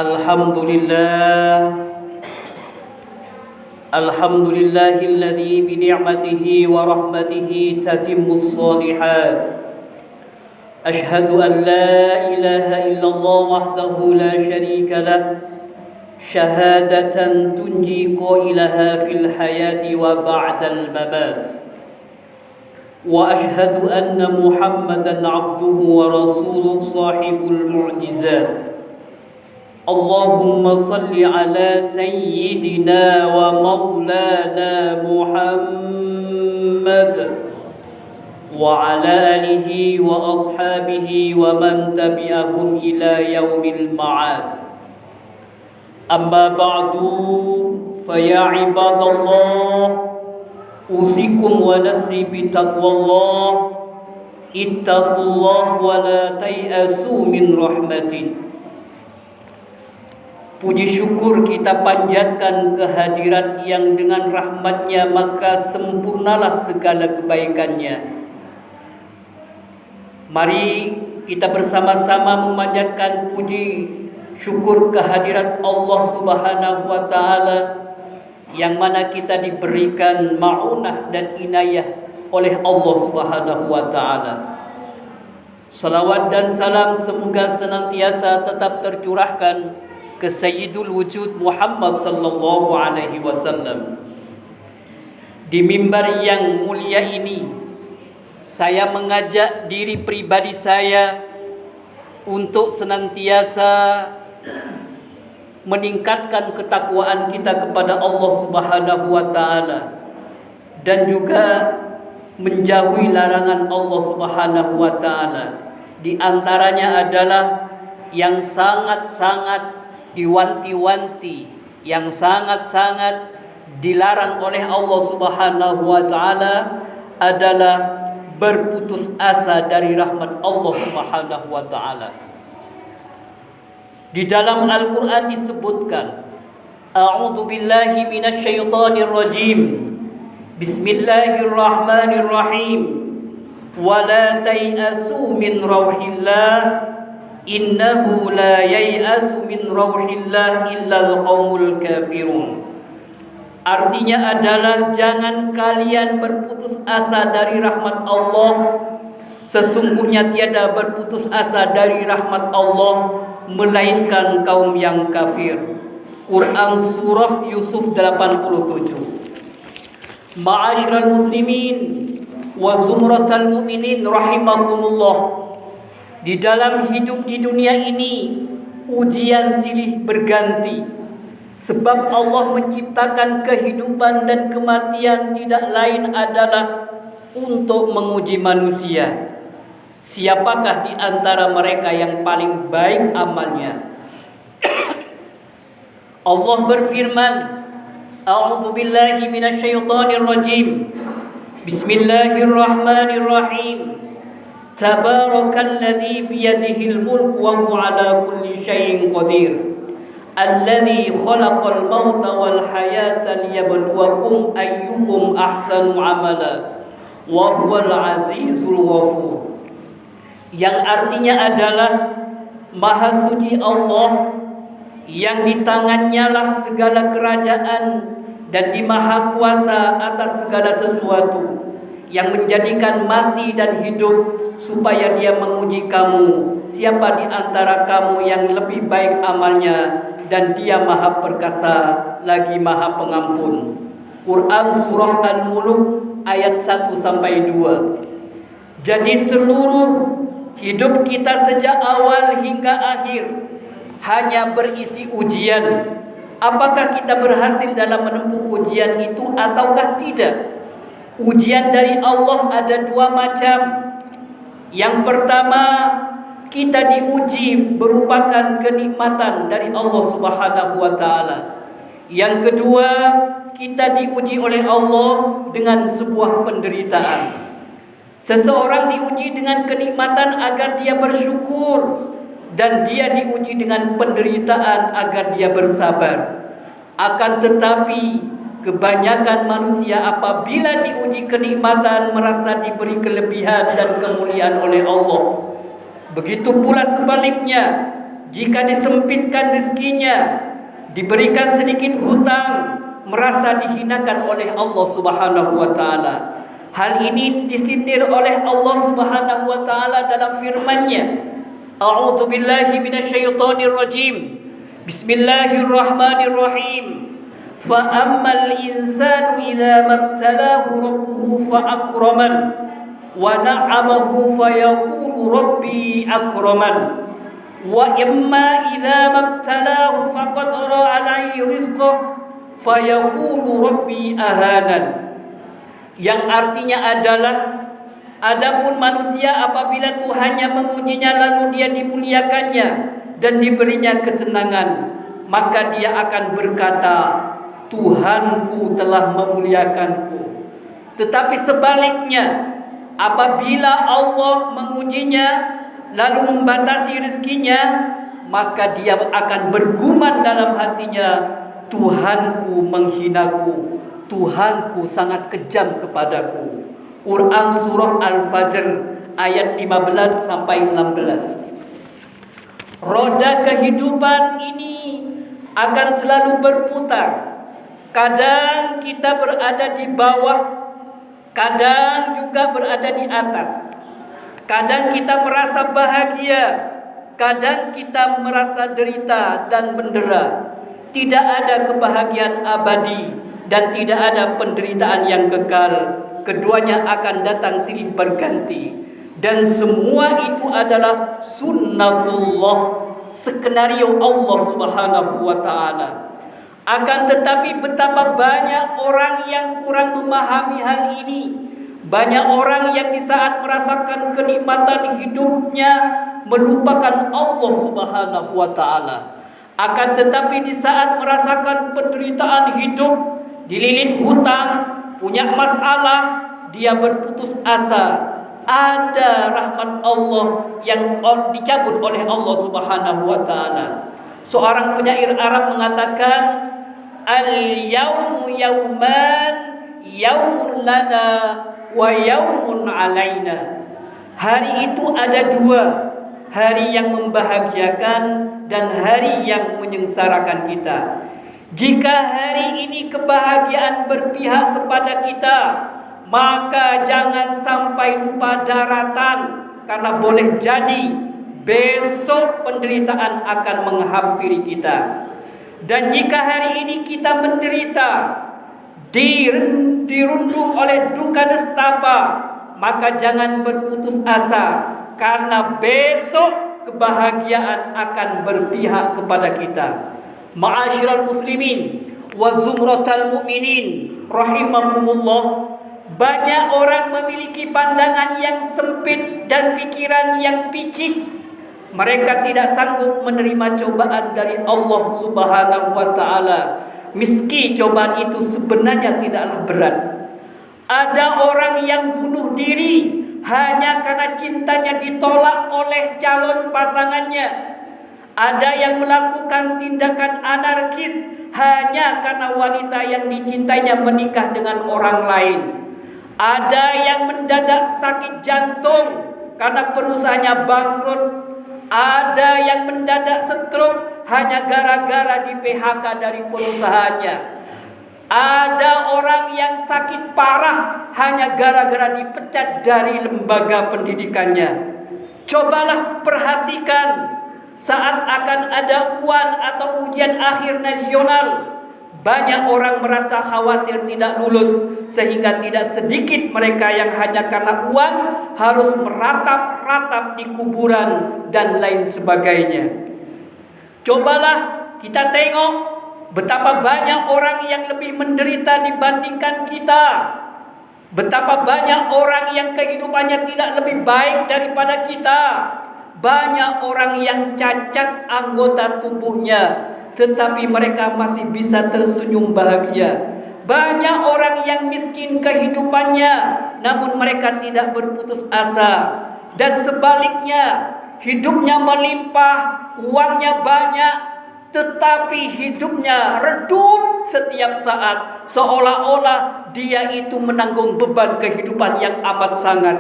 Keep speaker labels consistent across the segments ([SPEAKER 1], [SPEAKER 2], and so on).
[SPEAKER 1] الحمد لله الحمد لله الذي بنعمته ورحمته تتم الصالحات. أشهد أن لا إله إلا الله وحده لا شريك له شهادة تنجي قائلها في الحياة وبعد الممات. وأشهد أن محمدا عبده ورسوله صاحب المعجزات. اللهم صل على سيدنا ومولانا محمد وعلى آله وأصحابه ومن تبعهم إلى يوم المعاد. أما بعد فيا عباد الله أوصيكم ونفسي بتقوى الله. اتقوا الله ولا تيأسوا من رحمته. Puji syukur kita panjatkan kehadirat yang dengan rahmatnya maka sempurnalah segala kebaikannya. Mari kita bersama-sama memanjatkan puji syukur kehadirat Allah Subhanahu wa Ta'ala, yang mana kita diberikan ma'unah dan inayah oleh Allah Subhanahu wa Ta'ala. Salawat dan salam semoga senantiasa tetap tercurahkan ke Sayyidul Wujud Muhammad sallallahu alaihi wasallam. Di mimbar yang mulia ini, saya mengajak diri pribadi saya untuk senantiasa meningkatkan ketakwaan kita kepada Allah Subhanahu wa Ta'ala, dan juga menjauhi larangan Allah Subhanahu wa Ta'ala. Di antaranya adalah yang sangat-sangat diwanti-wanti, yang sangat-sangat dilarang oleh Allah Subhanahu wa Ta'ala adalah berputus asa dari rahmat Allah Subhanahu wa Ta'ala. Di dalam Al-Quran disebutkan, A'udzu billahi minasyaitonir rajim. Bismillahirrahmanirrahim. Wa la tay'asu min rauhillah. Innahu la yai'asu min rauhillah illal qaumul kafirun. Artinya adalah jangan kalian berputus asa dari rahmat Allah. Sesungguhnya tiada berputus asa dari rahmat Allah melainkan kaum yang kafir. Quran surah Yusuf 87. Ma'asyiral muslimin wa zumratal mu'minin rahimakumullah. Di dalam hidup di dunia ini ujian silih berganti. Sebab Allah menciptakan kehidupan dan kematian tidak lain adalah untuk menguji manusia. Siapakah di antara mereka yang paling baik amalnya? Allah berfirman, A'udzu billahi minasyaitonir rajim. Bismillahirrahmanirrahim. Tabarakalladzi biyadihil mulku wa huwa ala kulli syai'in qadir. Alladzi khalaqal mauta wal hayata liyabluwakum ayyukum ahsanu amala wa huwal azizul ghafur. Yang artinya adalah Maha Suci Allah, yang di tangannya lah segala kerajaan dan di Maha Kuasa atas segala sesuatu, yang menjadikan mati dan hidup supaya dia menguji kamu, siapa di antara kamu yang lebih baik amalnya, dan dia Maha Perkasa lagi Maha Pengampun. Quran surah Al-Mulk ayat 1 sampai 2. Jadi seluruh hidup kita sejak awal hingga akhir hanya berisi ujian. Apakah kita berhasil dalam menempuh ujian itu ataukah tidak? Ujian dari Allah ada dua macam. Yang pertama, kita diuji merupakan kenikmatan dari Allah Subhanahu wa Ta'ala. Yang kedua, kita diuji oleh Allah dengan sebuah penderitaan. Seseorang diuji dengan kenikmatan agar dia bersyukur, dan dia diuji dengan penderitaan agar dia bersabar. Akan tetapi kebanyakan manusia apabila diuji kenikmatan merasa diberi kelebihan dan kemuliaan oleh Allah. Begitu pula sebaliknya, jika disempitkan rezekinya, diberikan sedikit hutang, merasa dihinakan oleh Allah Subhanahu wa taala. Hal ini disindir oleh Allah Subhanahu wa taala dalam firman-Nya. A'udzu billahi minasyaitonir rajim. Bismillahirrahmanirrahim. Fa ammal insanu idza mabtalahu rabbuhu fa akraman wa na'amahu fa yaqulu rabbi akraman. Wa imma idza mabtalahu faqadara alaihi rizqahu fayaqulu rabbi ahanan. Yang artinya adalah, adapun manusia apabila Tuhannya mengujinya lalu dia dimuliakannya dan diberinya kesenangan, maka dia akan berkata, Tuhanku telah memuliakanku. Tetapi sebaliknya, apabila Allah mengujinya lalu membatasi rezekinya, maka dia akan bergumam dalam hatinya, Tuhanku menghinaku, Tuhanku sangat kejam kepadaku. Quran surah Al-Fajr ayat 15 sampai 16. Roda kehidupan ini akan selalu berputar. Kadang kita berada di bawah, kadang juga berada di atas. Kadang kita merasa bahagia, kadang kita merasa derita dan mendera. Tidak ada kebahagiaan abadi dan tidak ada penderitaan yang kekal. Keduanya akan datang silih berganti. Dan semua itu adalah sunnatullah, skenario Allah Subhanahu wa taala. Akan tetapi betapa banyak orang yang kurang memahami hal ini. Banyak orang yang di saat merasakan kenikmatan hidupnya melupakan Allah Subhanahu wa taala. Akan tetapi di saat merasakan penderitaan hidup, dililit hutang, punya masalah, dia berputus asa. Ada rahmat Allah yang dicabut oleh Allah Subhanahu wa taala. Seorang penyair Arab mengatakan, al-yaumu yauman, yaumun lana wa yaumun alaina. Hari itu ada dua, hari yang membahagiakan dan hari yang menyengsarakan kita. Jika hari ini kebahagiaan berpihak kepada kita, maka jangan sampai lupa daratan, karena boleh jadi besok penderitaan akan menghampiri kita. Dan jika hari ini kita menderita, dirundung oleh duka nestapa, maka jangan berputus asa, karena besok kebahagiaan akan berpihak kepada kita. Ma'asyiral muslimin wa zumratal mu'minin rahimakumullah. Banyak orang memiliki pandangan yang sempit dan pikiran yang picik. Mereka tidak sanggup menerima cobaan dari Allah Subhanahu wa taala, meski cobaan itu sebenarnya tidaklah berat. Ada orang yang bunuh diri hanya karena cintanya ditolak oleh calon pasangannya. Ada yang melakukan tindakan anarkis hanya karena wanita yang dicintainya menikah dengan orang lain. Ada yang mendadak sakit jantung karena perusahaannya bangkrut. Ada yang mendadak stroke hanya gara-gara di PHK dari perusahaannya. Ada orang yang sakit parah hanya gara-gara dipecat dari lembaga pendidikannya. Cobalah perhatikan saat akan ada UAN atau ujian akhir nasional, banyak orang merasa khawatir tidak lulus, sehingga tidak sedikit mereka yang hanya karena UAN harus meratap-ratap di kuburan dan lain sebagainya. Cobalah kita tengok betapa banyak orang yang lebih menderita dibandingkan kita. Betapa banyak orang yang kehidupannya tidak lebih baik daripada kita. Banyak orang yang cacat anggota tubuhnya, tetapi mereka masih bisa tersenyum bahagia. Banyak orang yang miskin kehidupannya, namun mereka tidak berputus asa. Dan sebaliknya, hidupnya melimpah, uangnya banyak, tetapi hidupnya redup setiap saat, seolah-olah dia itu menanggung beban kehidupan yang amat sangat.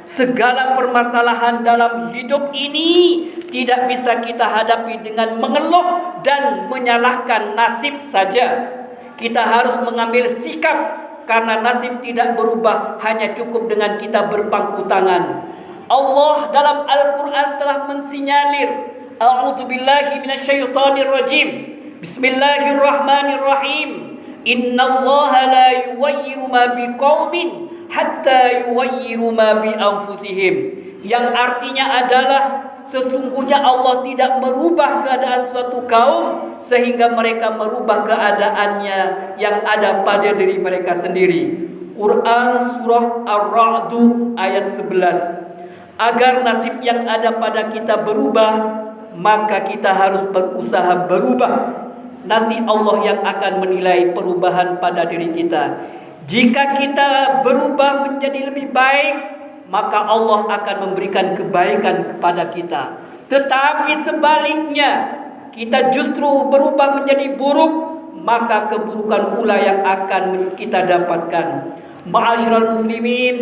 [SPEAKER 1] Segala permasalahan dalam hidup ini tidak bisa kita hadapi dengan mengeluh dan menyalahkan nasib saja. Kita harus mengambil sikap, karena nasib tidak berubah, hanya cukup dengan kita berpangku tangan. Allah dalam Al-Quran telah mensinyalir, A'udzubillahi minasyaitonirrajim, Bismillahirrahmanirrahim, Innallaha la yughayyiru ma biqaumin hatta yughayyiru ma bi anfusihim. Yang artinya adalah sesungguhnya Allah tidak merubah keadaan suatu kaum sehingga mereka merubah keadaannya yang ada pada diri mereka sendiri. Quran surah Ar-Ra'd ayat 11. Agar nasib yang ada pada kita berubah, maka kita harus berusaha berubah. Nanti Allah yang akan menilai perubahan pada diri kita. Jika kita berubah menjadi lebih baik, maka Allah akan memberikan kebaikan kepada kita. Tetapi sebaliknya, kita justru berubah menjadi buruk, maka keburukan pula yang akan kita dapatkan. Ma'asyiral muslimin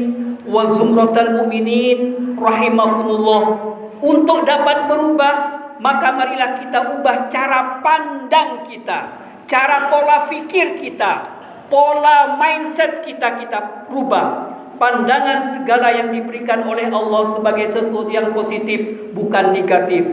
[SPEAKER 1] wa zumratal mu'minin rahimakumullah. Untuk dapat berubah, maka marilah kita ubah cara pandang kita, cara pola fikir kita, pola mindset kita rubah. Pandangan segala yang diberikan oleh Allah sebagai sesuatu yang positif, bukan negatif.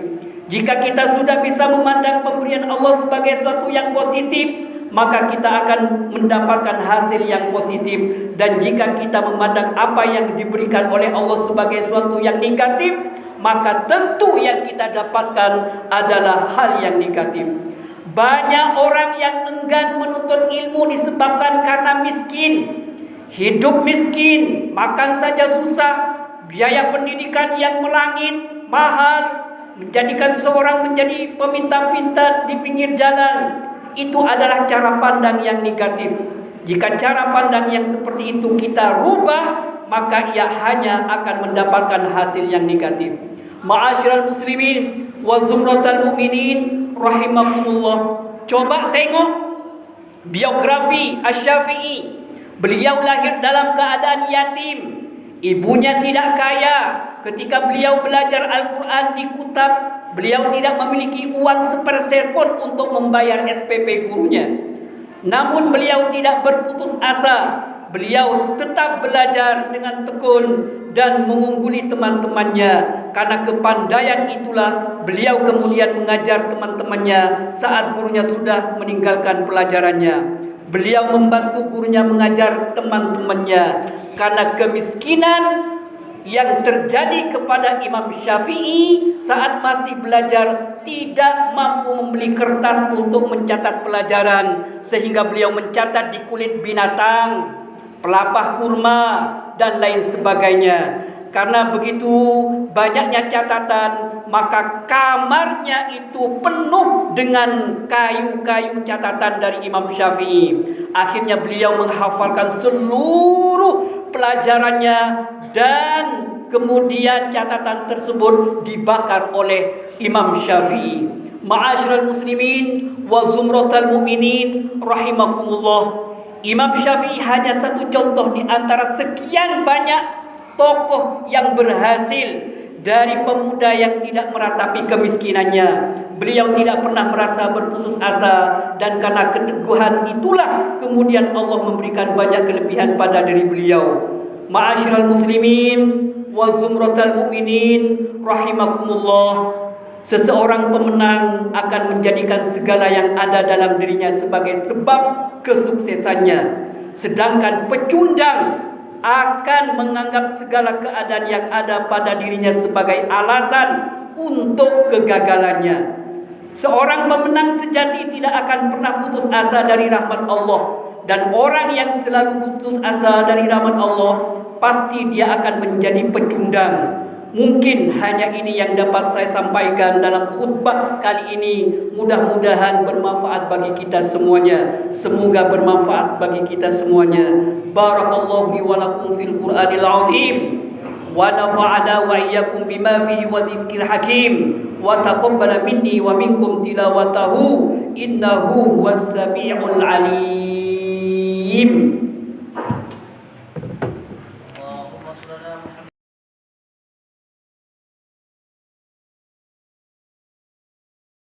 [SPEAKER 1] Jika kita sudah bisa memandang pemberian Allah sebagai sesuatu yang positif, maka kita akan mendapatkan hasil yang positif. Dan jika kita memandang apa yang diberikan oleh Allah sebagai sesuatu yang negatif, maka tentu yang kita dapatkan adalah hal yang negatif. Banyak orang yang enggan menuntut ilmu disebabkan karena miskin. Hidup miskin, makan saja susah, biaya pendidikan yang melangit, mahal, menjadikan seseorang menjadi peminta-pinta di pinggir jalan. Itu adalah cara pandang yang negatif. Jika cara pandang yang seperti itu kita rubah, maka ia hanya akan mendapatkan hasil yang negatif. Ma'asyiral muslimin wa zumratal mu'minin rahimakumullah. Coba tengok biografi Asy-Syafi'i. Beliau lahir dalam keadaan yatim. Ibunya tidak kaya. Ketika beliau belajar Al-Quran di Kutab, beliau tidak memiliki uang sepersen pun untuk membayar SPP gurunya. Namun beliau tidak berputus asa. Beliau tetap belajar dengan tekun dan mengungguli teman-temannya. Karena kepandaian itulah beliau kemudian mengajar teman-temannya saat gurunya sudah meninggalkan pelajarannya. Beliau membantu gurunya mengajar teman-temannya. Karena kemiskinan yang terjadi kepada Imam Syafi'i saat masih belajar, tidak mampu membeli kertas untuk mencatat pelajaran, sehingga beliau mencatat di kulit binatang, pelepah kurma, dan lain sebagainya. Karena begitu banyaknya catatan, maka kamarnya itu penuh dengan kayu-kayu catatan dari Imam Syafi'i. Akhirnya beliau menghafalkan seluruh pelajarannya, dan kemudian catatan tersebut dibakar oleh Imam Syafi'i. Ma'asyiral muslimin wa zumratal mu'minin rahimakumullah. Imam Syafi'i hanya satu contoh di antara sekian banyak tokoh yang berhasil dari pemuda yang tidak meratapi kemiskinannya. Beliau tidak pernah merasa berputus asa, dan karena keteguhan itulah kemudian Allah memberikan banyak kelebihan pada diri beliau. Ma'asyiral muslimin wa zumratal mu'minin rahimakumullah. Seseorang pemenang akan menjadikan segala yang ada dalam dirinya sebagai sebab kesuksesannya, sedangkan pecundang akan menganggap segala keadaan yang ada pada dirinya sebagai alasan untuk kegagalannya. Seorang pemenang sejati tidak akan pernah putus asa dari rahmat Allah. Dan orang yang selalu putus asa dari rahmat Allah, pasti dia akan menjadi pecundang. Mungkin hanya ini yang dapat saya sampaikan dalam khutbah kali ini. Mudah-mudahan bermanfaat bagi kita semuanya. Semoga bermanfaat bagi kita semuanya. Barakallahu li wa lakum fil Qur'anil azim. Wa nafa'ana wa iyyakum bima fihi wa dzikril hakim. Wa taqabbala minni wa minkum tilawatahu. Innahu huwas samiul alim.